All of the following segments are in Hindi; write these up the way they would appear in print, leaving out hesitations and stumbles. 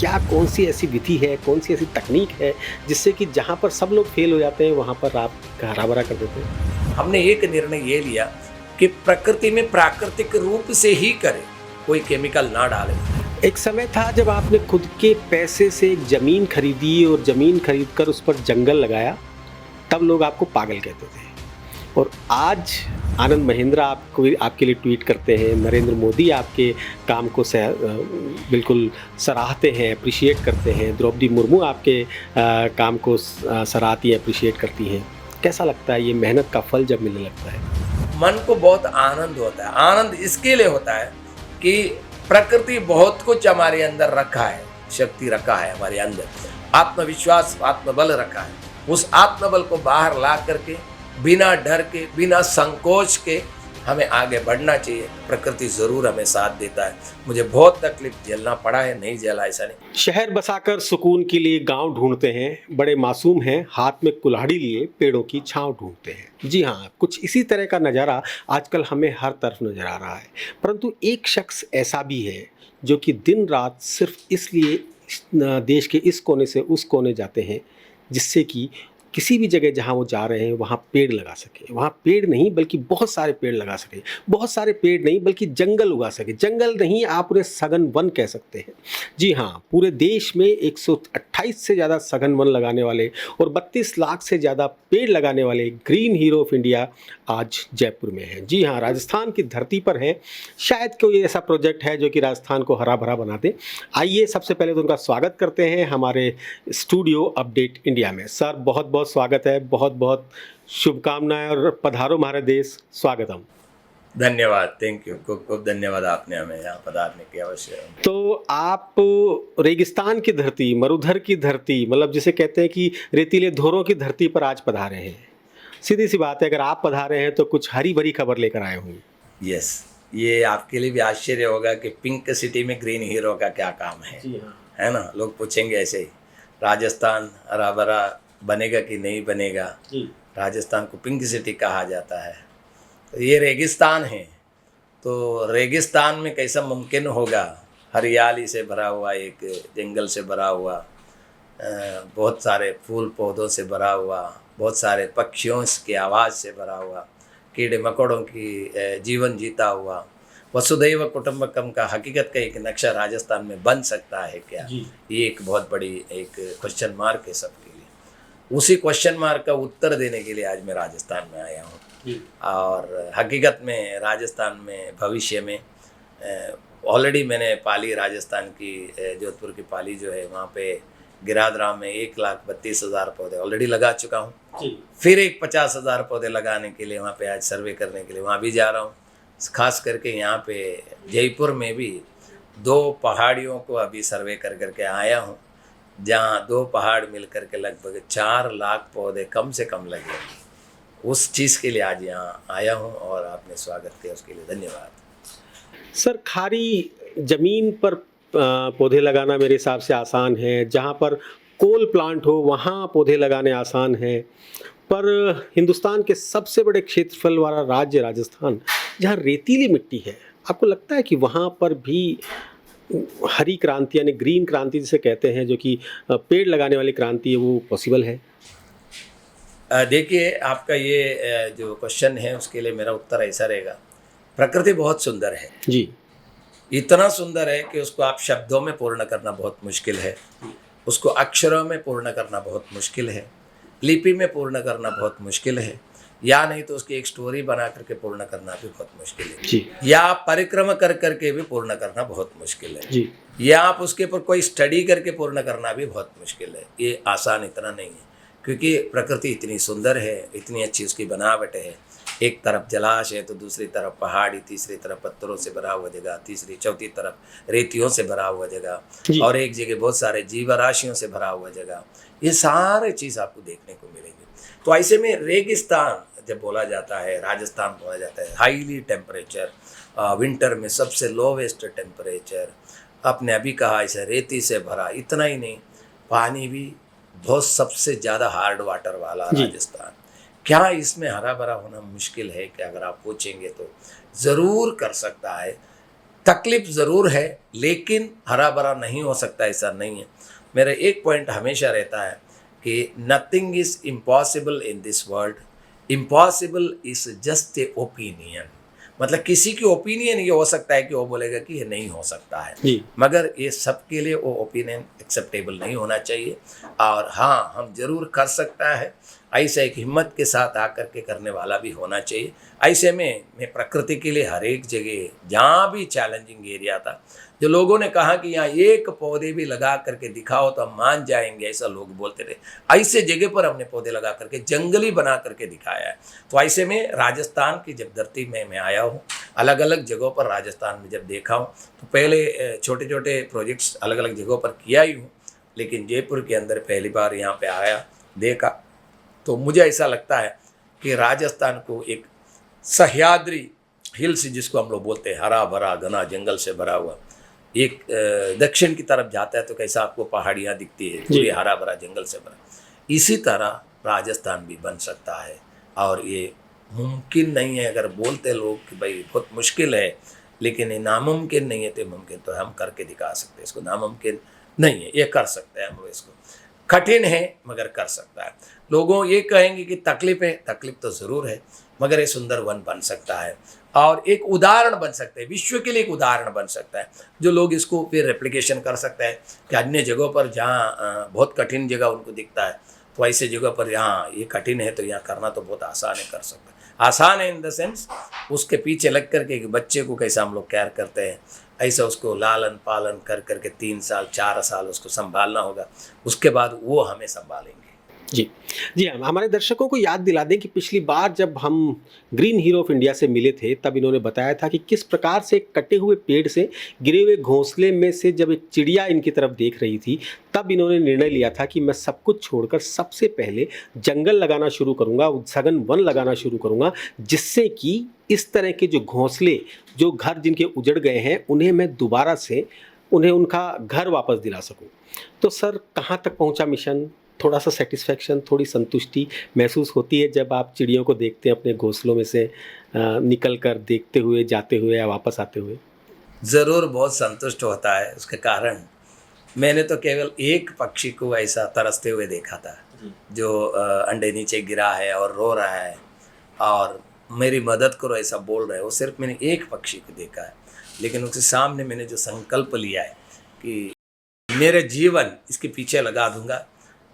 क्या कौन सी ऐसी विधि है, कौन सी ऐसी तकनीक है जिससे कि जहाँ पर सब लोग फेल हो जाते हैं वहाँ पर आप हरा-भरा कर देते हैं? हमने एक निर्णय ये लिया कि प्रकृति में प्राकृतिक रूप से ही करें, कोई केमिकल ना डालें। एक समय था जब आपने खुद के पैसे से एक ज़मीन खरीदी और ज़मीन खरीदकर उस पर जंगल लगाया, तब लोग आपको पागल कहते थे। और आज आनंद महिंद्रा आपके लिए ट्वीट करते हैं, नरेंद्र मोदी आपके काम को बिल्कुल सराहते हैं, एप्रिशिएट करते हैं, द्रौपदी मुर्मू आपके काम को सराहती हैं, एप्रिशिएट करती हैं। कैसा लगता है ये मेहनत का फल जब मिलने लगता है? मन को बहुत आनंद होता है। आनंद इसके लिए होता है कि प्रकृति बहुत कुछ हमारे अंदर रखा है, शक्ति रखा है हमारे अंदर, आत्मविश्वास, आत्मबल रखा है। उस आत्मबल को बाहर ला करके बिना डर के, बिना संकोच के हमें आगे बढ़ना चाहिए। प्रकृति ज़रूर हमें साथ देता है। मुझे बहुत तकलीफ झेलना पड़ा है, नहीं झेला ऐसा नहीं। शहर बसाकर सुकून के लिए गांव ढूंढते हैं, बड़े मासूम हैं, हाथ में कुल्हाड़ी लिए पेड़ों की छांव ढूंढते हैं। जी हाँ, कुछ इसी तरह का नज़ारा आजकल हमें हर तरफ नज़र आ रहा है। परंतु एक शख्स ऐसा भी है जो कि दिन रात सिर्फ इसलिए देश के इस कोने से उस कोने जाते हैं जिससे कि किसी भी जगह जहाँ वो जा रहे हैं वहाँ पेड़ लगा सके, वहाँ पेड़ नहीं बल्कि बहुत सारे पेड़ लगा सके, बहुत सारे पेड़ नहीं बल्कि जंगल उगा सके। जंगल नहीं, आप उन्हें सघन वन कह सकते हैं। जी हाँ, पूरे देश में 128 से ज़्यादा सघन वन लगाने वाले और 32 लाख से ज़्यादा पेड़ लगाने वाले ग्रीन हीरो ऑफ इंडिया आज जयपुर में है। जी हाँ, राजस्थान की धरती पर है। शायद कोई ऐसा प्रोजेक्ट है जो कि राजस्थान को हरा भरा बना दे। आइए सबसे पहले तो उनका स्वागत करते हैं हमारे स्टूडियो अपडेट इंडिया में। सर बहुत बहुत स्वागत है, बहुत बहुत शुभकामनाएं और पधारो हमारे देश, स्वागतम। धन्यवाद, थैंक यू, खूब खूब धन्यवाद, आपने हमें यहाँ पधारने की अवश्य। तो आप रेगिस्तान की धरती, मरुधर की धरती, मतलब जिसे कहते हैं कि रेतीले धोरों की धरती पर आज पधारे हैं। सीधी सी बात है, अगर आप पधारे हैं तो कुछ हरी भरी खबर लेकर आए होंगे। यस, ये आपके लिए भी आश्चर्य होगा कि पिंक सिटी में ग्रीन हीरो का क्या काम है। जी हाँ, है ना, लोग पूछेंगे ऐसे ही, राजस्थान हरा भरा बनेगा कि नहीं बनेगा। जी। राजस्थान को पिंक सिटी कहा जाता है, तो ये रेगिस्तान है, तो रेगिस्तान में कैसा मुमकिन होगा हरियाली से भरा हुआ, एक जंगल से भरा हुआ, बहुत सारे फूल पौधों से भरा हुआ, बहुत सारे पक्षियों की आवाज़ से भरा हुआ, कीड़े मकोड़ों की जीवन जीता हुआ वसुधैव कुटुंबकम का हकीकत का एक नक्शा राजस्थान में बन सकता है क्या? ये एक बहुत बड़ी एक क्वेश्चन मार्क है सबके लिए। उसी क्वेश्चन मार्क का उत्तर देने के लिए आज मैं राजस्थान में आया हूँ। और हकीकत में राजस्थान में भविष्य में ऑलरेडी मैंने पाली, राजस्थान की जोधपुर की पाली जो है, वहाँ पे गिराधरा में 1,32,000 पौधे ऑलरेडी लगा चुका हूँ। फिर एक 50,000 पौधे लगाने के लिए वहाँ पे आज सर्वे करने के लिए वहाँ भी जा रहा हूँ। खास करके यहाँ पे जयपुर में भी 2 पहाड़ियों को अभी सर्वे कर करके आया हूँ, जहाँ 2 पहाड़ मिल करके लगभग 4 लाख पौधे कम से कम लगे। उस चीज़ के लिए आज यहाँ आया हूँ और आपने स्वागत किया, उसके लिए धन्यवाद। सर खारी जमीन पर पौधे लगाना मेरे हिसाब से आसान है, जहाँ पर कोल प्लांट हो वहाँ पौधे लगाने आसान है, पर हिंदुस्तान के सबसे बड़े क्षेत्रफल वाला राज्य राजस्थान, जहाँ रेतीली मिट्टी है, आपको लगता है कि वहाँ पर भी हरी क्रांति यानी ग्रीन क्रांति जिसे कहते हैं, जो कि पेड़ लगाने वाली क्रांति है, वो पॉसिबल है? देखिए, आपका ये जो क्वेश्चन है उसके लिए मेरा उत्तर ऐसा रहेगा, प्रकृति बहुत सुंदर है जी। इतना सुंदर है कि उसको आप शब्दों में पूर्ण करना बहुत मुश्किल है, उसको अक्षरों में पूर्ण करना बहुत मुश्किल है, लिपि में पूर्ण करना बहुत मुश्किल है, या नहीं तो उसकी एक स्टोरी बना करके पूर्ण करना भी बहुत मुश्किल है जी। या परिक्रम कर करके भी पूर्ण करना बहुत मुश्किल है जी। या आप उसके ऊपर कोई स्टडी करके पूर्ण करना भी बहुत मुश्किल है। ये आसान इतना नहीं है, क्योंकि प्रकृति इतनी सुंदर है, इतनी अच्छी उसकी बनावट है। एक तरफ जलाशय है तो दूसरी तरफ पहाड़ी, तीसरी तरफ पत्थरों से भरा हुआ जगह, तीसरी चौथी तरफ रेतियों से भरा हुआ जगह, और एक जगह बहुत सारे जीव राशियों से भरा हुआ जगह। ये सारे चीज़ आपको देखने को मिलेंगे। तो ऐसे में रेगिस्तान जब बोला जाता है, राजस्थान बोला जाता है, हाईली टेम्परेचर, विंटर में सबसे लोवेस्ट टेम्परेचर, आपने अभी कहा ऐसे रेती से भरा, इतना ही नहीं, पानी भी बहुत सबसे ज़्यादा हार्ड वाटर वाला राजस्थान। क्या इसमें हरा भरा होना मुश्किल है कि अगर आप पूछेंगे तो ज़रूर कर सकता है। तकलीफ ज़रूर है, लेकिन हरा भरा नहीं हो सकता ऐसा नहीं है। मेरा एक पॉइंट हमेशा रहता है कि nothing is impossible in this world, impossible is just a opinion. मतलब किसी की ओपिनियन ये हो सकता है कि वो बोलेगा कि ये नहीं हो सकता है, जी मगर ये सबके लिए वो ओपिनियन एक्सेप्टेबल नहीं होना चाहिए। और हाँ, हम ज़रूर कर सकता है, ऐसा एक हिम्मत के साथ आकर के करने वाला भी होना चाहिए। ऐसे में मैं प्रकृति के लिए हर एक जगह जहाँ भी चैलेंजिंग एरिया था, जो लोगों ने कहा कि यहाँ एक पौधे भी लगा करके दिखाओ तो हम मान जाएंगे, ऐसा लोग बोलते थे, ऐसे जगह पर हमने पौधे लगा करके जंगली बना करके दिखाया है। तो ऐसे में राजस्थान की जब धरती में मैं आया हूँ, अलग अलग जगहों पर राजस्थान में जब देखा हूँ, तो पहले छोटे छोटे प्रोजेक्ट्स अलग अलग जगहों पर किया ही हूँ, लेकिन जयपुर के अंदर पहली बार यहाँ पे आया, देखा, तो मुझे ऐसा लगता है कि राजस्थान को एक सह्याद्री हिल्स जिसको हम लोग बोलते हैं, हरा भरा घना जंगल से भरा हुआ, एक दक्षिण की तरफ जाता है तो कैसा आपको पहाड़ियाँ दिखती है, पूरी हरा भरा जंगल से भरा, इसी तरह राजस्थान भी बन सकता है। और ये मुमकिन नहीं है, अगर बोलते लोग कि भाई बहुत मुश्किल है, लेकिन ये नामुमकिन नहीं है तो मुमकिन तो हम करके दिखा सकते हैं। इसको नामुमकिन नहीं है, ये कर सकते हैं हम लोग। इसको कठिन है मगर कर सकता है। लोगों ये कहेंगे कि तकलीफ है, तकलीफ तो ज़रूर है, मगर ये सुंदर वन बन सकता है और एक उदाहरण बन सकते हैं, विश्व के लिए एक उदाहरण बन सकता है, जो लोग इसको फिर रेप्लिकेशन कर सकते हैं कि अन्य जगहों पर जहाँ बहुत कठिन जगह उनको दिखता है, तो ऐसे जगह पर यहाँ ये कठिन है तो यहाँ करना तो बहुत आसान है, कर सकते हैं। आसान है इन द सेंस उसके पीछे लग करके कि बच्चे को कैसा हम लोग केयर करते हैं, ऐसा उसको लालन पालन कर करके 3 साल 4 साल उसको संभालना होगा, उसके बाद वो हमें संभालेंगे। जी जी हाँ, हमारे दर्शकों को याद दिला दें कि पिछली बार जब हम ग्रीन हीरो ऑफ इंडिया से मिले थे, तब इन्होंने बताया था कि किस प्रकार से कटे हुए पेड़ से गिरे हुए घोंसले में से जब एक चिड़िया इनकी तरफ देख रही थी, तब इन्होंने निर्णय लिया था कि मैं सब कुछ छोड़कर सबसे पहले जंगल लगाना शुरू करूँगा, सघन वन लगाना शुरू करूँगा, जिससे कि इस तरह के जो घोंसले, जो घर जिनके उजड़ गए हैं, उन्हें मैं दोबारा से उन्हें उनका घर वापस दिला सकूँ। तो सर, कहाँ तक पहुँचा मिशन? थोड़ा सा सेटिस्फैक्शन, थोड़ी संतुष्टि महसूस होती है जब आप चिड़ियों को देखते हैं अपने घोंसलों में से निकल कर देखते हुए, जाते हुए या वापस आते हुए? ज़रूर बहुत संतुष्ट होता है। उसके कारण मैंने तो केवल एक पक्षी को ऐसा तरसते हुए देखा था, जो अंडे नीचे गिरा है और रो रहा है और मेरी मदद करो ऐसा बोल रहा है। वो सिर्फ मैंने एक पक्षी को देखा है, लेकिन उसके सामने मैंने जो संकल्प लिया है कि मेरे जीवन इसके पीछे लगा दूंगा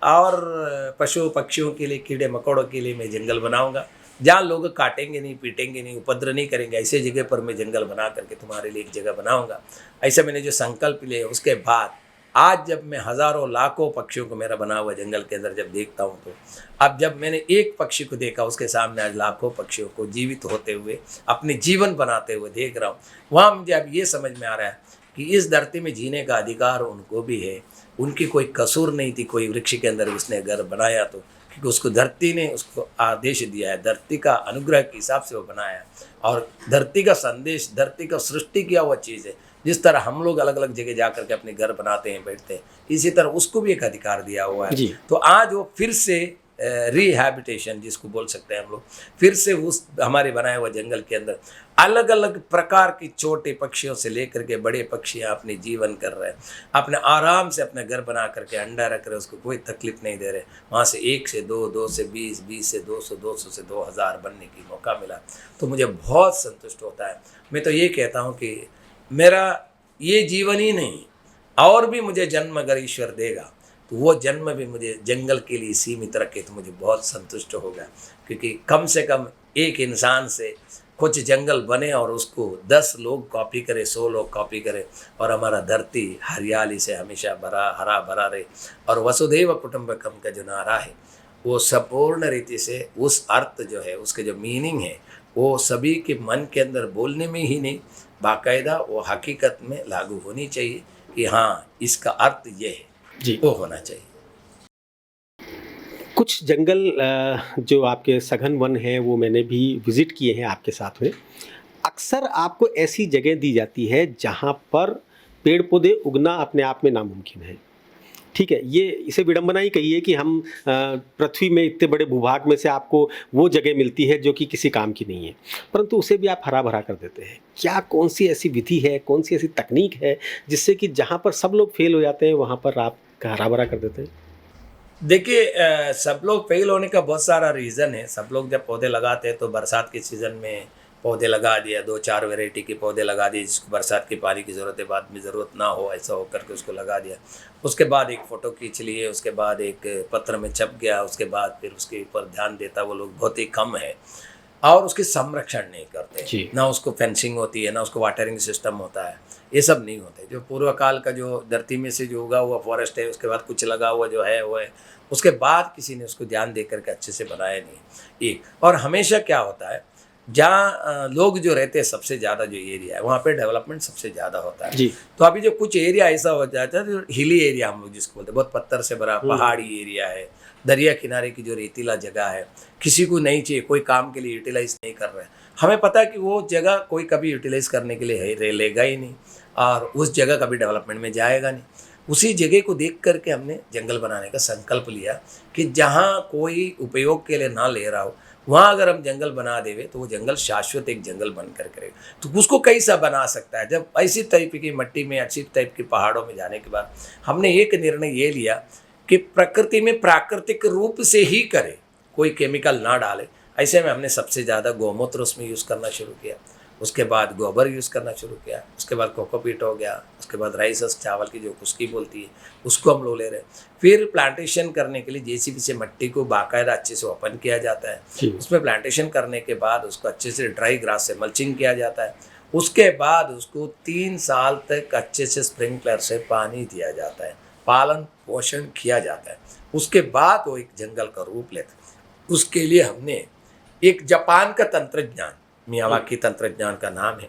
और पशु पक्षियों के लिए, कीड़े मकोड़ों के लिए मैं जंगल बनाऊंगा, जहाँ लोग काटेंगे नहीं, पीटेंगे नहीं, उपद्रव नहीं करेंगे, ऐसे जगह पर मैं जंगल बना करके तुम्हारे लिए एक जगह बनाऊंगा। ऐसा मैंने जो संकल्प लिया, उसके बाद आज जब मैं हज़ारों लाखों पक्षियों को मेरा बना हुआ जंगल के अंदर जब देखता हूँ, तो अब जब मैंने एक पक्षी को देखा, उसके सामने आज लाखों पक्षियों को जीवित होते हुए अपने जीवन बनाते हुए देख रहा हूँ, वहाँ मुझे अब ये समझ में आ रहा है कि इस धरती में जीने का अधिकार उनको भी है। उनकी कोई कसूर नहीं थी, कोई वृक्ष के अंदर उसने घर बनाया तो क्योंकि उसको धरती ने उसको आदेश दिया है, धरती का अनुग्रह के हिसाब से वो बनाया है और धरती का संदेश, धरती का सृष्टि किया हुआ चीज़ है। जिस तरह हम लोग अलग अलग जगह जा करके अपने घर बनाते हैं, बैठते हैं, इसी तरह उसको भी एक अधिकार दिया हुआ है। तो आज वो फिर से रिहैबिटेशन जिसको बोल सकते हैं हम लोग, फिर से उस हमारे बनाए हुए जंगल के अंदर अलग अलग प्रकार की छोटे पक्षियों से लेकर के बड़े पक्षियाँ अपने जीवन कर रहे हैं, अपने आराम से अपने घर बना करके अंडा रख रहे, उसको कोई तकलीफ नहीं दे रहे। वहाँ से 1 से 2, 2 से 20, 20 से 200, 200 से 2000 बनने की मौका मिला, तो मुझे बहुत संतुष्ट होता है। मैं तो ये कहता हूँ कि मेरा ये जीवन ही नहीं, और भी मुझे जन्म अगर ईश्वर देगा तो वो जन्म भी मुझे जंगल के लिए सीमित रखे तो मुझे बहुत संतुष्ट होगा, क्योंकि कम से कम एक इंसान से कुछ जंगल बने और उसको 10 लोग कॉपी करें, 100 लोग कॉपी करें और हमारा धरती हरियाली से हमेशा भरा हरा भरा रहे। और वसुधैव कुटुंबकम का जो नारा है वो संपूर्ण रीति से उस अर्थ जो है, उसके जो मीनिंग है, वो सभी के मन के अंदर बोलने में ही नहीं, बाकायदा वो हकीकत में लागू होनी चाहिए कि हाँ इसका अर्थ ये है जी, वो होना चाहिए। कुछ जंगल जो आपके सघन वन हैं वो मैंने भी विज़िट किए हैं आपके साथ में। अक्सर आपको ऐसी जगह दी जाती है जहाँ पर पेड़ पौधे उगना अपने आप में नामुमकिन है, ठीक है, ये इसे विडंबना ही कहिए कि हम पृथ्वी में इतने बड़े भूभाग में से आपको वो जगह मिलती है जो कि किसी काम की नहीं है, परंतु उसे भी आप हरा-भरा कर देते हैं। क्या कौन-सी ऐसी विधि है, कौन-सी ऐसी तकनीक है, जिससे कि जहाँ पर सब लोग फेल हो जाते हैं, वहाँ पर आप हरा-भरा कर देते हैं? देखिए सब लोग फेल होने का बहुत सारा रीज़न है। सब लोग जब पौधे लगाते हैं तो बरसात के सीज़न में पौधे लगा दिया, 2-4 वैरायटी के पौधे लगा दिए जिसको बरसात के पानी की ज़रूरत है, बाद में ज़रूरत ना हो, ऐसा हो करके उसको लगा दिया। उसके बाद एक फ़ोटो खींच लिए, उसके बाद एक पत्र में छप गया, उसके बाद फिर उसके ऊपर ध्यान देता वो लोग बहुत ही कम है और उसकी संरक्षण नहीं करते। जी। ना उसको फेंसिंग होती है, ना उसको वाटरिंग सिस्टम होता है, ये सब नहीं होते। जो पूर्व काल का जो धरती में से जो उगा हुआ फॉरेस्ट है, उसके बाद कुछ लगा हुआ जो है वो है, उसके बाद किसी ने उसको ध्यान दे करके अच्छे से बनाया नहीं। एक और हमेशा क्या होता है, जहाँ लोग जो रहते हैं सबसे ज़्यादा जो एरिया है वहाँ पे डेवलपमेंट सबसे ज़्यादा होता है। जी। तो अभी जो कुछ एरिया ऐसा हो जाता है जो हिली एरिया हम लोग जिसको बोलते हैं, बहुत पत्थर से भरा पहाड़ी एरिया है, दरिया किनारे की जो रेतीला जगह है, किसी को नहीं चाहिए, कोई काम के लिए यूटिलाइज नहीं कर रहे हैं। हमें पता है कि वो जगह कोई कभी यूटिलाइज करने के लिए लेगा ही नहीं और उस जगह कभी डेवलपमेंट में जाएगा नहीं। उसी जगह को देख करके हमने जंगल बनाने का संकल्प लिया कि जहाँ कोई उपयोग के लिए ना ले रहा हो वहाँ अगर हम जंगल बना देवे तो वो जंगल शाश्वत एक जंगल बनकर करेगा। तो उसको कैसा बना सकता है, जब ऐसी टाइप की मिट्टी में, अच्छी टाइप के पहाड़ों में जाने के बाद हमने एक निर्णय ये लिया कि प्रकृति में प्राकृतिक रूप से ही करे, कोई केमिकल ना डाले। ऐसे में हमने सबसे ज़्यादा गौमूत्र उसमें यूज़ करना शुरू किया, उसके बाद गोबर यूज़ करना शुरू किया, उसके बाद कोकोपीट हो गया, उसके बाद राइस हस्क चावल की जो कुस्की बोलती है उसको हम लोग ले रहे हैं। फिर प्लांटेशन करने के लिए जेसीबी से मिट्टी को बाकायदा अच्छे से ओपन किया जाता है। उसमें प्लांटेशन करने के बाद उसको अच्छे से ड्राई ग्रास से मल्चिंग किया जाता है। उसके बाद उसको 3 साल तक अच्छे से स्प्रिंकलर से पानी दिया जाता है, पालन पोषण किया जाता है। उसके बाद वो एक जंगल का रूप लेता है। उसके लिए हमने एक जापान का तंत्रज्ञान, मियावाकी तंत्रज्ञान का नाम है,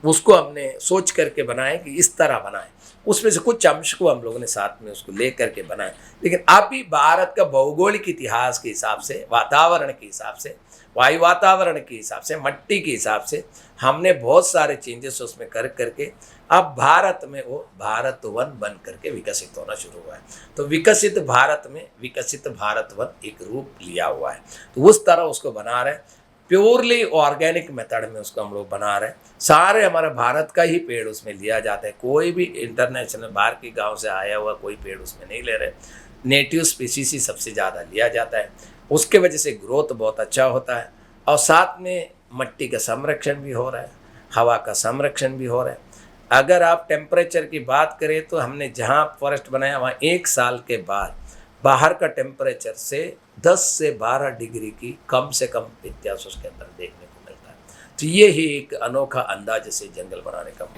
उसको हमने सोच करके बनाए कि इस तरह बनाए। उसमें से कुछ अंश को हम लोगों ने साथ में उसको ले करके बनाए। लेकिन अभी भारत का भौगोलिक इतिहास के हिसाब से, वातावरण के हिसाब से, वायु वातावरण के हिसाब से, मिट्टी के हिसाब से हमने बहुत सारे चेंजेस उसमें कर करके अब भारत में वो भारत वन बन करके विकसित होना शुरू हुआ है। तो विकसित भारत में विकसित भारत वन एक रूप लिया हुआ है। तो उस तरह उसको बना रहे, प्योरली ऑर्गेनिक मेथड में उसको हम लोग बना रहे हैं। सारे हमारे भारत का ही पेड़ उसमें लिया जाता है, कोई भी इंटरनेशनल बाहर के गांव से आया हुआ कोई पेड़ उसमें नहीं ले रहे। नेटिव स्पीसीज ही सबसे ज़्यादा लिया जाता है। उसके वजह से ग्रोथ बहुत अच्छा होता है और साथ में मिट्टी का संरक्षण भी हो रहा है, हवा का संरक्षण भी हो रहा है। अगर आप टेम्परेचर की बात करें तो हमने जहाँ फॉरेस्ट बनाया वहाँ 1 साल के बाद बाहर का टेम्परेचर से 10 से 12 डिग्री की कम से कम व्यत्यास उसके अंदर देखने को मिलता है। तो ये ही एक अनोखा अंदाज से जंगल बनाने का।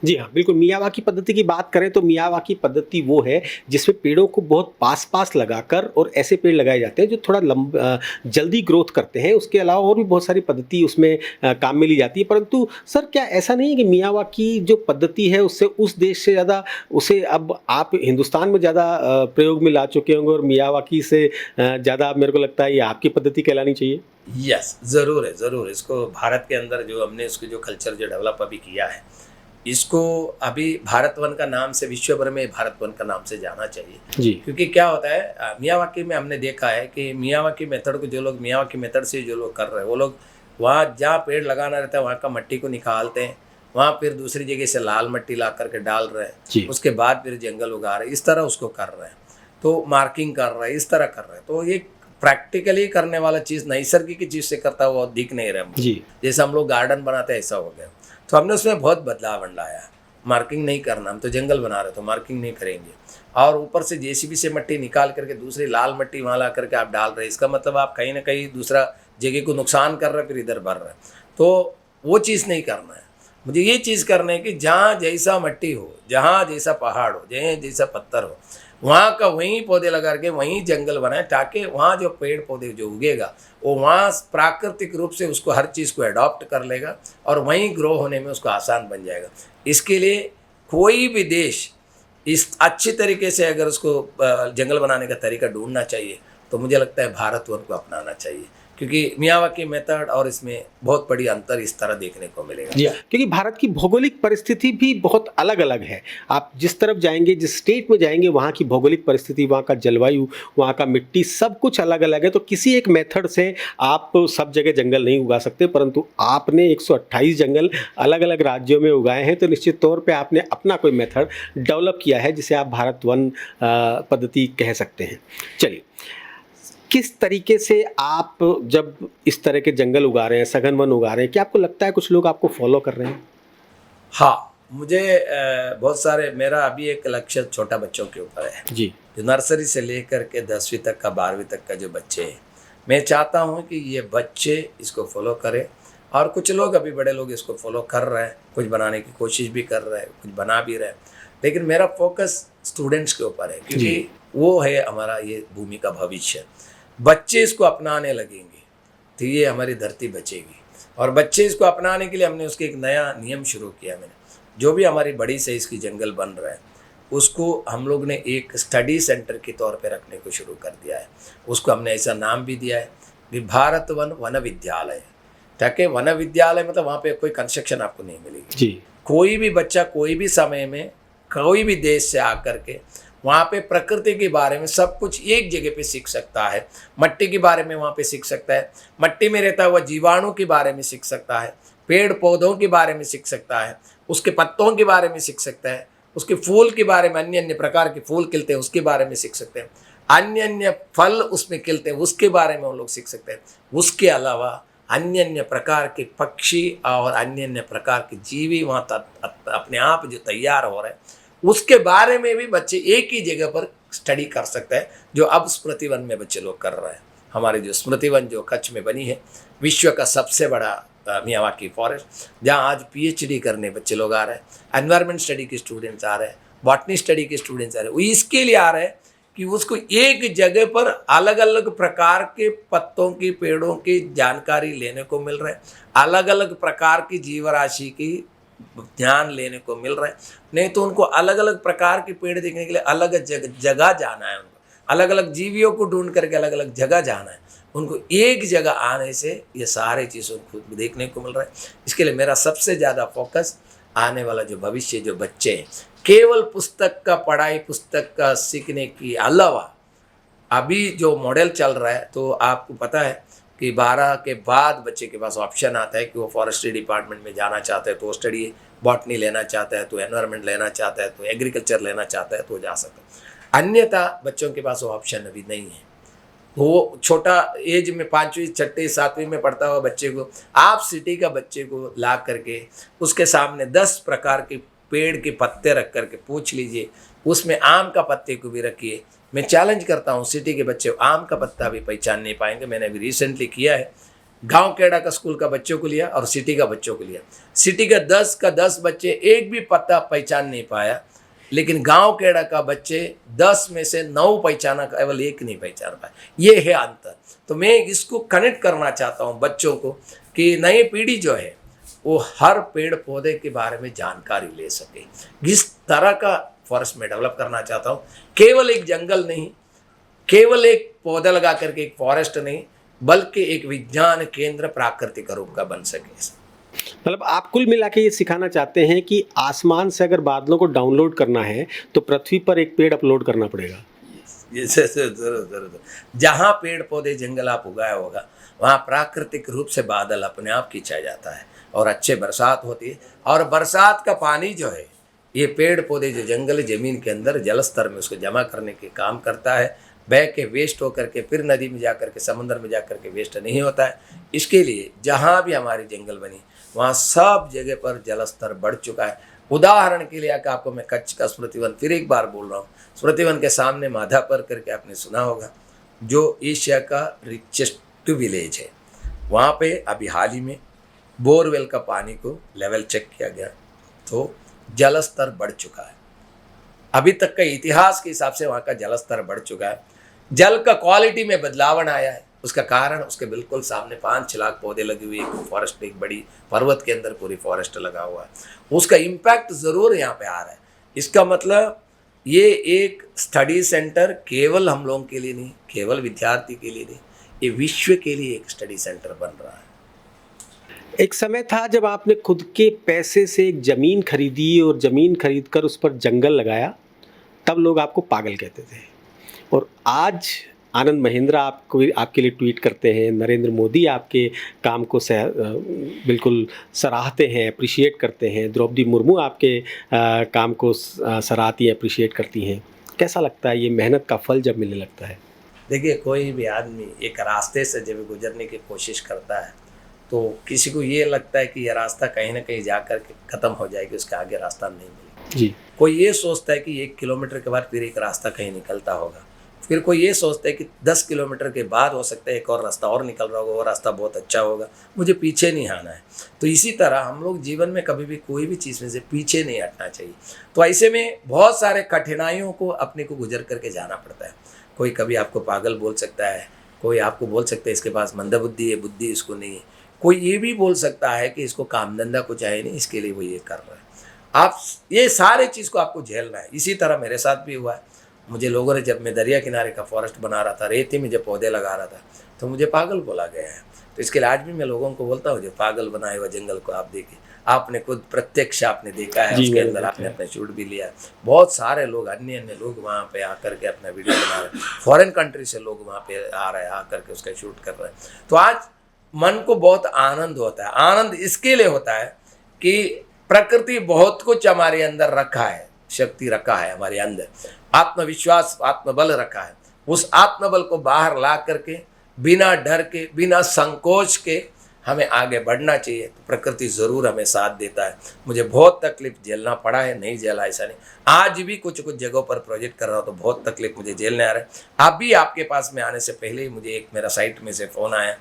जी हाँ, बिल्कुल। मियावाकी पद्धति की बात करें तो मियावाकी पद्धति वो है जिसमें पेड़ों को बहुत पास-पास लगाकर और ऐसे पेड़ लगाए जाते हैं जो थोड़ा जल्दी ग्रोथ करते हैं। उसके अलावा और भी बहुत सारी पद्धति उसमें काम में ली जाती है। परंतु सर, क्या ऐसा नहीं है कि मियावाकी जो पद्धति है उससे उस देश से ज़्यादा उसे अब आप हिंदुस्तान में ज़्यादा प्रयोग में ला चुके होंगे और मियावाकी से ज़्यादा मेरे को लगता है ये आपकी पद्धति कहलानी चाहिए? यस, ज़रूर है, ज़रूर। इसको भारत के अंदर जो हमने इसको जो कल्चर जो डेवलप अभी किया है, इसको अभी भारत वन का नाम से, विश्व भर में भारत वन का नाम से जाना चाहिए। जी। क्योंकि क्या होता है, मियावाकी में हमने देखा है कि मियावाकी मेथड को जो लोग मियावाकी मेथड से जो लोग कर रहे हैं वो लोग वहाँ जहाँ पेड़ लगाना रहता है वहाँ का मिट्टी को निकालते हैं, वहाँ फिर दूसरी जगह से लाल मिट्टी ला करके डाल रहे हैं, उसके बाद फिर जंगल उगा रहे हैं, इस तरह उसको कर रहे हैं। तो मार्किंग कर रहे हैं, इस तरह कर रहे हैं। तो ये प्रैक्टिकली करने वाला चीज़ नैसर्गिक चीज़ से करता हुआ दिख नहीं रहा मुझे। जैसे हम लोग गार्डन बनाते हैं ऐसा हो गया। तो हमने उसमें बहुत बदलाव लाया। मार्किंग नहीं करना, हम तो जंगल बना रहे तो मार्किंग नहीं करेंगे। और ऊपर से जेसीबी से मिट्टी निकाल करके दूसरी लाल मिट्टी वहाँ ला करके आप डाल रहे हैं, इसका मतलब आप कहीं ना कहीं दूसरा जगह को नुकसान कर रहे हैं, फिर इधर भर रहे हैं। तो वो चीज़ नहीं करना है। मुझे ये चीज़ करना है कि जहाँ जैसा मिट्टी हो, जहाँ जैसा पहाड़ हो, जहाँ जैसा पत्थर हो, वहाँ का वहीं पौधे लगा के वहीं जंगल बनाए, ताकि वहाँ जो पेड़ पौधे जो उगेगा वो वहाँ प्राकृतिक रूप से उसको हर चीज़ को अडॉप्ट कर लेगा और वहीं ग्रो होने में उसको आसान बन जाएगा। इसके लिए कोई भी देश इस अच्छी तरीके से अगर उसको जंगल बनाने का तरीका ढूंढना चाहिए तो मुझे लगता है भारत वन को अपनाना चाहिए। क्योंकि मियावाकी मेथड और इसमें बहुत बड़ी अंतर इस तरह देखने को मिलेगा। जी, क्योंकि भारत की भौगोलिक परिस्थिति भी बहुत अलग-अलग है। आप जिस तरफ जाएँगे, जिस स्टेट में जाएँगे, वहाँ की भौगोलिक परिस्थिति, वहाँ का जलवायु, वहाँ का मिट्टी सब कुछ अलग-अलग है। तो किसी एक मेथड से आप सब जगह जंगल नहीं उगा सकते, परंतु आपने 128 जंगल अलग-अलग राज्यों में उगाए हैं, तो निश्चित तौर पे आपने अपना कोई मेथड डेवलप किया है, जिसे आप भारत वन पद्धति कह सकते हैं। चलिए, किस तरीके से आप जब इस तरह के जंगल उगा रहे हैं, सघन वन उगा रहे हैं, क्या आपको लगता है कुछ लोग आपको फॉलो कर रहे हैं? हाँ, मुझे बहुत सारे, मेरा अभी एक लक्ष्य छोटा बच्चों के ऊपर है, जी, जो नर्सरी से लेकर के 10वीं तक का 12वीं तक का जो बच्चे हैं, मैं चाहता हूँ कि ये बच्चे इसको फॉलो करें। और कुछ लोग, अभी बड़े लोग इसको फॉलो कर रहे हैं, कुछ बनाने की कोशिश भी कर रहे हैं, कुछ बना भी रहे हैं, लेकिन मेरा फोकस स्टूडेंट्स के ऊपर है, क्योंकि वो है हमारा ये भूमि का भविष्य। बच्चे इसको अपनाने लगेंगे तो ये हमारी धरती बचेगी। और बच्चे इसको अपनाने के लिए हमने उसके एक नया नियम शुरू किया। मैंने जो भी हमारी बड़ी साइज की जंगल बन रहा है, उसको हम लोग ने एक स्टडी सेंटर के तौर पे रखने को शुरू कर दिया है। उसको हमने ऐसा नाम भी दिया है कि भारत वन विद्यालय। ताकि वन विद्यालय मतलब वहाँ पे कोई कंस्ट्रक्शन आपको नहीं मिलेगी जी, कोई भी बच्चा कोई भी समय में कोई भी देश से आकर के वहाँ पे प्रकृति के बारे में सब कुछ एक जगह पे सीख सकता है। मट्टी के बारे में वहाँ पे सीख सकता है, मट्टी में रहता हुआ जीवाणु के बारे में सीख सकता है, पेड़ पौधों के बारे में सीख सकता है, उसके पत्तों के बारे में सीख सकता है, उसके फूल के बारे में, अन्य अन्य प्रकार के फूल खिलते हैं उसके बारे में सीख सकते हैं, अन्य अन्य फल उसमें खिलते हैं उसके बारे में हम लोग सीख सकते हैं। उसके अलावा अन्य अन्य प्रकार के पक्षी और अन्य अन्य प्रकार के जीवी वहाँ अपने आप जो तैयार हो रहे हैं उसके बारे में भी बच्चे एक ही जगह पर स्टडी कर सकते हैं, जो अब स्मृति वन में बच्चे लोग कर रहे हैं। हमारी जो स्मृति वन जो कच्छ में बनी है, विश्व का सबसे बड़ा मियावाकी फॉरेस्ट, जहाँ आज PhD करने बच्चे लोग आ रहे हैं, एनवायरमेंट स्टडी के स्टूडेंट्स आ रहे हैं, बॉटनी स्टडी के स्टूडेंट्स आ रहे हैं। वो इसके लिए आ रहे हैं कि उसको एक जगह पर अलग अलग प्रकार के पत्तों की, पेड़ों की जानकारी लेने को मिल रहा है, अलग अलग प्रकार की जीवराशि की ध्यान लेने को मिल रहा है। नहीं तो उनको अलग अलग प्रकार के पेड़ देखने के लिए अलग जगह जाना है, उनको अलग अलग जीवियों को ढूंढ करके अलग अलग जगह जाना है। उनको एक जगह आने से ये सारे चीज़ों को देखने को मिल रहा है। इसके लिए मेरा सबसे ज़्यादा फोकस आने वाला जो भविष्य, जो बच्चे हैं, केवल पुस्तक का पढ़ाई, पुस्तक का सीखने की अलावा अभी जो मॉडल चल रहा है, तो आपको पता है कि 12 के बाद बच्चे के पास ऑप्शन आता है कि वो फॉरेस्ट्री डिपार्टमेंट में जाना चाहता है तो स्टडी, बॉटनी लेना चाहता है तो एनवायरनमेंट लेना चाहता है तो एग्रीकल्चर लेना चाहता है तो जा सकता है। अन्यथा बच्चों के पास वो ऑप्शन अभी नहीं है। वो छोटा एज में 5वीं 6वीं 7वीं में पढ़ता हुआ बच्चे को आप सिटी का बच्चे को ला करके उसके सामने 10 प्रकार के पेड़ के पत्ते रख करके पूछ लीजिए, उसमें आम का पत्ते को भी रखिए। मैं चैलेंज करता हूँ, सिटी के बच्चे आम का पत्ता भी पहचान नहीं पाएंगे। मैंने अभी रिसेंटली किया है, गांव केड़ा का स्कूल का बच्चों को लिया और सिटी का बच्चों को लिया। सिटी का 10 का 10 बच्चे एक भी पत्ता पहचान नहीं पाया, लेकिन गांव केड़ा का बच्चे 10 में से 9 पहचाना, केवल एक नहीं पहचान पाया। ये है अंतर। तो मैं इसको कनेक्ट करना चाहता हूँ बच्चों को कि नई पीढ़ी जो है वो हर पेड़ पौधे के बारे में जानकारी ले सके। जिस तरह का फॉरेस्ट में डेवलप करना चाहता हूँ, केवल एक जंगल नहीं, केवल एक पौधा लगा करके एक फॉरेस्ट नहीं, बल्कि एक विज्ञान केंद्र प्राकृतिक रूप का बन सके। मतलब आप कुल मिला के ये सिखाना चाहते हैं कि आसमान से अगर बादलों को डाउनलोड करना है तो पृथ्वी पर एक पेड़ अपलोड करना पड़ेगा। जरूर जहाँ पेड़ पौधे जंगल आप उगाया होगा वहाँ प्राकृतिक रूप से बादल अपने आप खींचा जाता है और अच्छे बरसात होती है। और बरसात का पानी जो है ये पेड़ पौधे जो जंगल जमीन के अंदर जल स्तर में उसको जमा करने के काम करता है। बह के वेस्ट होकर के फिर नदी में जा कर के, समुद्र में जा कर के वेस्ट नहीं होता है। इसके लिए जहाँ भी हमारी जंगल बनी वहाँ सब जगह पर जल स्तर बढ़ चुका है। उदाहरण के लिए आपको मैं कच्छ का स्मृति वन फिर एक बार बोल रहा हूँ। स्मृति वन के सामने माधापर करके आपने सुना होगा, जो एशिया का रिचेस्ट विलेज है। वहाँ पे अभी हाल ही में बोरवेल का पानी को लेवल चेक किया गया तो जल स्तर बढ़ चुका है। अभी तक का इतिहास के हिसाब से वहाँ का जल स्तर बढ़ चुका है। जल का क्वालिटी में बदलाव आया है। उसका कारण उसके बिल्कुल सामने 5 लाख पौधे लगे हुए एक फॉरेस्ट, एक बड़ी पर्वत के अंदर पूरी फॉरेस्ट लगा हुआ है। उसका इम्पैक्ट ज़रूर यहाँ पे आ रहा है। इसका मतलब ये एक स्टडी सेंटर केवल हम लोगों के लिए नहीं, केवल विद्यार्थी के लिए नहीं, ये विश्व के लिए एक स्टडी सेंटर बन रहा है। एक समय था जब आपने खुद के पैसे से एक ज़मीन खरीदी और ज़मीन खरीदकर उस पर जंगल लगाया, तब लोग आपको पागल कहते थे। और आज आनंद महिंद्रा आपको आपके लिए ट्वीट करते हैं, नरेंद्र मोदी आपके काम को बिल्कुल सराहते हैं, अप्रिशिएट करते हैं, द्रौपदी मुर्मू आपके काम को सराहती हैं, अप्रिशिएट करती हैं। कैसा लगता है ये मेहनत का फल जब मिलने लगता है? देखिए, कोई भी आदमी एक रास्ते से जब गुजरने की कोशिश करता है तो किसी को ये लगता है कि यह रास्ता कहीं ना कहीं जा कर के ख़त्म हो जाएगी, उसके आगे रास्ता नहीं मिलेगा। जी। कोई ये सोचता है कि 1 किलोमीटर के बाद फिर एक रास्ता कहीं निकलता होगा, फिर कोई ये सोचता है कि 10 किलोमीटर के बाद हो सकता है एक और रास्ता और निकल रहा होगा, वो रास्ता बहुत अच्छा होगा, मुझे पीछे नहीं आना है। तो इसी तरह हम लोग जीवन में कभी भी कोई भी चीज़ में से पीछे नहीं हटना चाहिए। तो ऐसे में बहुत सारे कठिनाइयों को अपने को गुजर करके जाना पड़ता है। कोई कभी आपको पागल बोल सकता है, कोई आपको बोल सकता है इसके पास मंदबुद्धि है, बुद्धि इसको नहीं है। कोई ये भी बोल सकता है कि इसको काम धंधा कुछ है नहीं, इसके लिए वो ये कर रहा है। आप ये सारे चीज़ को आपको झेलना है। इसी तरह मेरे साथ भी हुआ है। मुझे लोगों ने, जब मैं दरिया किनारे का फॉरेस्ट बना रहा था, रेती में जब पौधे लगा रहा था, तो मुझे पागल बोला गया है। तो इसके लिए आज भी मैं लोगों को बोलता हूँ, जो पागल बनाए हुए जंगल को आप देखिए, आपने खुद प्रत्यक्ष आपने देखा है, उसके अंदर आपने अपने शूट भी लिया है। बहुत सारे लोग, अन्य लोग वहाँ पे आकर के अपना वीडियो बना रहे हैं, फॉरेन कंट्री से लोग वहाँ पे आ रहे हैं, आकर के उसका शूट कर रहे हैं। तो आज मन को बहुत आनंद होता है। आनंद इसके लिए होता है कि प्रकृति बहुत कुछ हमारे अंदर रखा है, शक्ति रखा है हमारे अंदर, आत्मविश्वास, आत्मबल रखा है। उस आत्मबल को बाहर ला करके बिना डर के, बिना संकोच के हमें आगे बढ़ना चाहिए। तो प्रकृति ज़रूर हमें साथ देता है। मुझे बहुत तकलीफ झेलना पड़ा है, नहीं झेला ऐसा नहीं। आज भी कुछ जगहों पर प्रोजेक्ट कर रहा हूँ तो बहुत तकलीफ मुझे झेलने आ रहा है। अभी आपके पास में आने से पहले ही मुझे एक मेरा साइट में से फ़ोन आया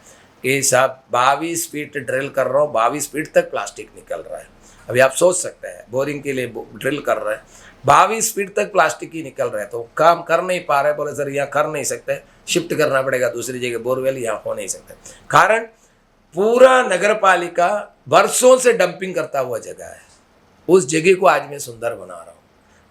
कि साहब 22 फीट ड्रिल कर रहा हूँ, 22 फीट तक प्लास्टिक निकल रहा है। अभी आप सोच सकते हैं, बोरिंग के लिए ड्रिल कर रहे हैं, 22 फीट तक प्लास्टिक ही निकल रहा है, तो काम कर नहीं पा रहे। बोले सर यहाँ कर नहीं सकते, शिफ्ट करना पड़ेगा दूसरी जगह, बोरवेल यहाँ हो नहीं सकते। कारण पूरा नगर पालिका बरसों से डंपिंग करता हुआ जगह है। उस जगह को आज मैं सुंदर बना रहा हूँ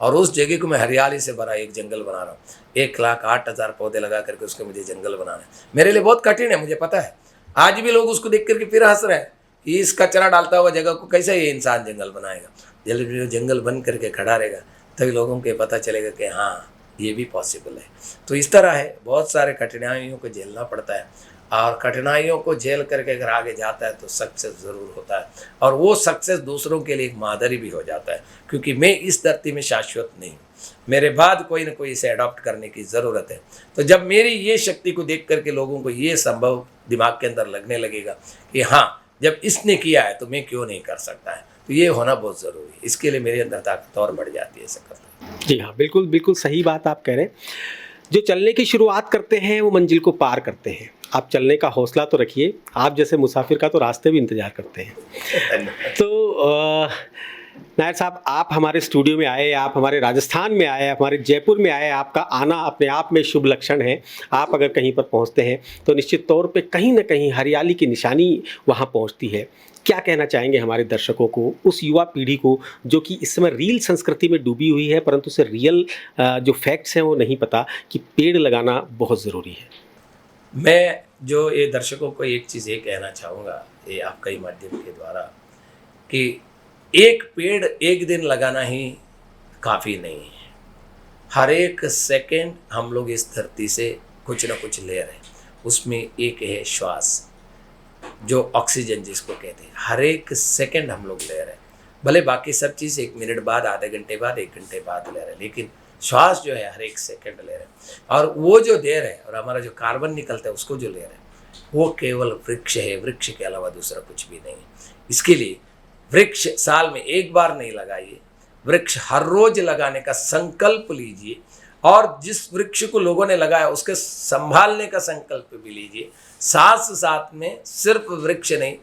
और उस जगह को मैं हरियाली से भरा एक जंगल बना रहा हूँ। 1,08,000 पौधे लगा करके उसके मुझे जंगल बनाना है। मेरे लिए बहुत कठिन है, मुझे पता है। आज भी लोग उसको देख करके फिर हंस रहे हैं कि इस कचरा डालता हुआ जगह को कैसे ये इंसान जंगल बनाएगा। जब जंगल बन करके खड़ा रहेगा तभी लोगों को पता चलेगा कि हाँ ये भी पॉसिबल है। तो इस तरह है, बहुत सारे कठिनाइयों को झेलना पड़ता है और कठिनाइयों को झेल करके अगर आगे जाता है तो सक्सेस ज़रूर होता है और वो सक्सेस दूसरों के लिए एक मादरी भी हो जाता है। क्योंकि मैं इस धरती में शाश्वत नहीं हूँ, मेरे बाद कोई ना कोई इसे अडॉप्ट करने की ज़रूरत है। तो जब मेरी ये शक्ति को देख करके लोगों को ये संभव दिमाग के अंदर लगने लगेगा कि हाँ जब इसने किया है तो मैं क्यों नहीं कर सकता है, तो ये होना बहुत ज़रूरी है। इसके लिए मेरे अंदर ताकत और बढ़ जाती है सकता। जी हाँ, बिल्कुल बिल्कुल सही बात आप कह रहे हैं। जो चलने की शुरुआत करते हैं वो मंजिल को पार करते हैं। आप चलने का हौसला तो रखिए, आप जैसे मुसाफिर का तो रास्ते भी इंतज़ार करते हैं। तो नायर साहब, आप हमारे स्टूडियो में आए, आप हमारे राजस्थान में आए, हमारे जयपुर में आए, आपका आना अपने आप में शुभ लक्षण है। आप अगर कहीं पर पहुंचते हैं तो निश्चित तौर पे कहीं ना कहीं हरियाली की निशानी वहां पहुंचती है। क्या कहना चाहेंगे हमारे दर्शकों को, उस युवा पीढ़ी को जो कि इस समय रील संस्कृति में डूबी हुई है परंतु उसे रियल जो फैक्ट्स हैं वो नहीं पता कि पेड़ लगाना बहुत ज़रूरी है? मैं जो ये दर्शकों को एक चीज़ ये कहना चाहूँगा, ये आपका ही माध्यम के द्वारा, कि एक पेड़ एक दिन लगाना ही काफ़ी नहीं है। हर एक सेकंड हम लोग इस धरती से कुछ ना कुछ ले रहे हैं, उसमें एक है श्वास, जो ऑक्सीजन जिसको कहते हैं। हर एक सेकंड हम लोग ले रहे हैं, भले बाकी सब चीज़ 1 मिनट बाद, आधे घंटे बाद, 1 घंटे बाद ले रहे हैं, लेकिन श्वास जो है हर एक सेकंड ले रहे हैं। और वो जो दे रहे हैं और हमारा जो कार्बन निकलता है उसको जो ले रहे हैं वो केवल वृक्ष है, वृक्ष के अलावा दूसरा कुछ भी नहीं है। इसके लिए वृक्ष साल में एक बार नहीं लगाइए, वृक्ष हर रोज लगाने का संकल्प लीजिए और जिस वृक्ष को लोगों ने लगाया उसके संभालने का संकल्प भी लीजिए। साथ साथ में सिर्फ वृक्ष नहीं,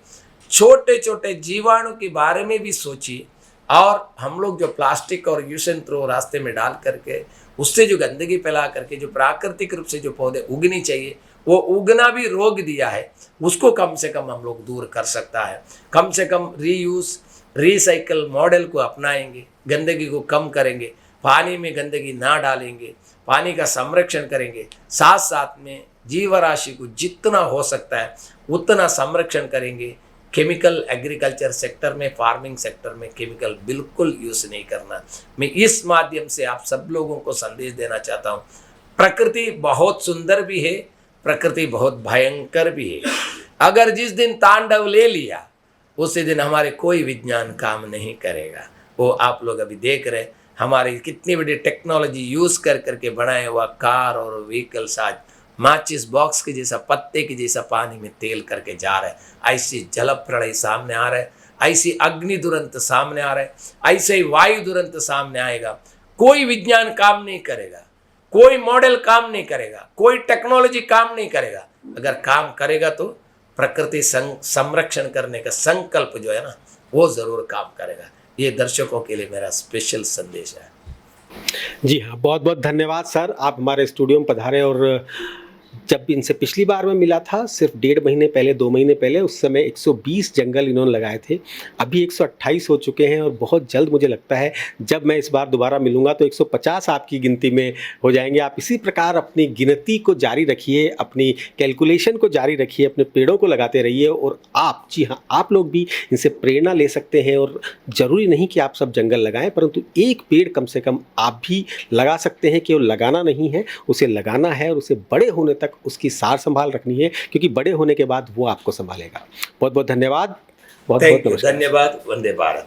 छोटे छोटे जीवाणु के बारे में भी सोचिए। और हम लोग जो प्लास्टिक और यूज एंड थ्रो रास्ते में डाल करके उससे जो गंदगी फैला करके जो प्राकृतिक रूप से जो पौधे उगनी चाहिए वो उगना भी रोक दिया है, उसको कम से कम हम लोग दूर कर सकता है। कम से कम रीयूज रिसाइकल मॉडल को अपनाएंगे, गंदगी को कम करेंगे, पानी में गंदगी ना डालेंगे, पानी का संरक्षण करेंगे, साथ साथ में जीव राशि को जितना हो सकता है उतना संरक्षण करेंगे। केमिकल एग्रीकल्चर सेक्टर में, फार्मिंग सेक्टर में केमिकल बिल्कुल यूज़ नहीं करना। मैं इस माध्यम से आप सब लोगों को संदेश देना चाहता हूँ। प्रकृति बहुत सुंदर भी है, प्रकृति बहुत भयंकर भी है। अगर जिस दिन तांडव ले लिया उसी दिन हमारे कोई विज्ञान काम नहीं करेगा। वो आप लोग अभी देख रहे, हमारी कितनी बड़ी टेक्नोलॉजी यूज़ कर करके बनाया हुआ कार और व्हीकल्स आज माचिस बॉक्स के जैसा, पत्ते के जैसा पानी में तेल करके जा रहे हैं। ऐसी जल प्रलय सामने आ रहा है, ऐसी अग्नि दुरंत सामने आ रहा है, ऐसे ही वायु दुरंत सामने आएगा। कोई विज्ञान काम नहीं करेगा, कोई मॉडल काम नहीं करेगा, कोई टेक्नोलॉजी काम नहीं करेगा। अगर काम करेगा तो प्रकृति संरक्षण करने का संकल्प जो है ना, वो ज़रूर काम करेगा। ये दर्शकों के लिए मेरा स्पेशल संदेश है। जी हाँ, बहुत बहुत धन्यवाद सर, आप हमारे स्टूडियो में पधारे। और जब इनसे पिछली बार मैं मिला था सिर्फ 1.5 महीने पहले, 2 महीने पहले, उस समय 120 जंगल इन्होंने लगाए थे। अभी 128 हो चुके हैं और बहुत जल्द मुझे लगता है जब मैं इस बार दोबारा मिलूंगा तो 150 आपकी गिनती में हो जाएंगे। आप इसी प्रकार अपनी गिनती को जारी रखिए, अपनी कैलकुलेशन को जारी रखिए, अपने पेड़ों को लगाते रहिए। और आप, जी हाँ, आप लोग भी इनसे प्रेरणा ले सकते हैं। और ज़रूरी नहीं कि आप सब जंगल लगाएं, परंतु एक पेड़ कम से कम आप भी लगा सकते हैं। केवल लगाना नहीं है, उसे लगाना है और उसे बड़े होने तक उसकी सार संभाल रखनी है, क्योंकि बड़े होने के बाद वो आपको संभालेगा। बहुत बहुत धन्यवाद, बहुत बहुत नमस्कार। धन्यवाद। वंदे भारत।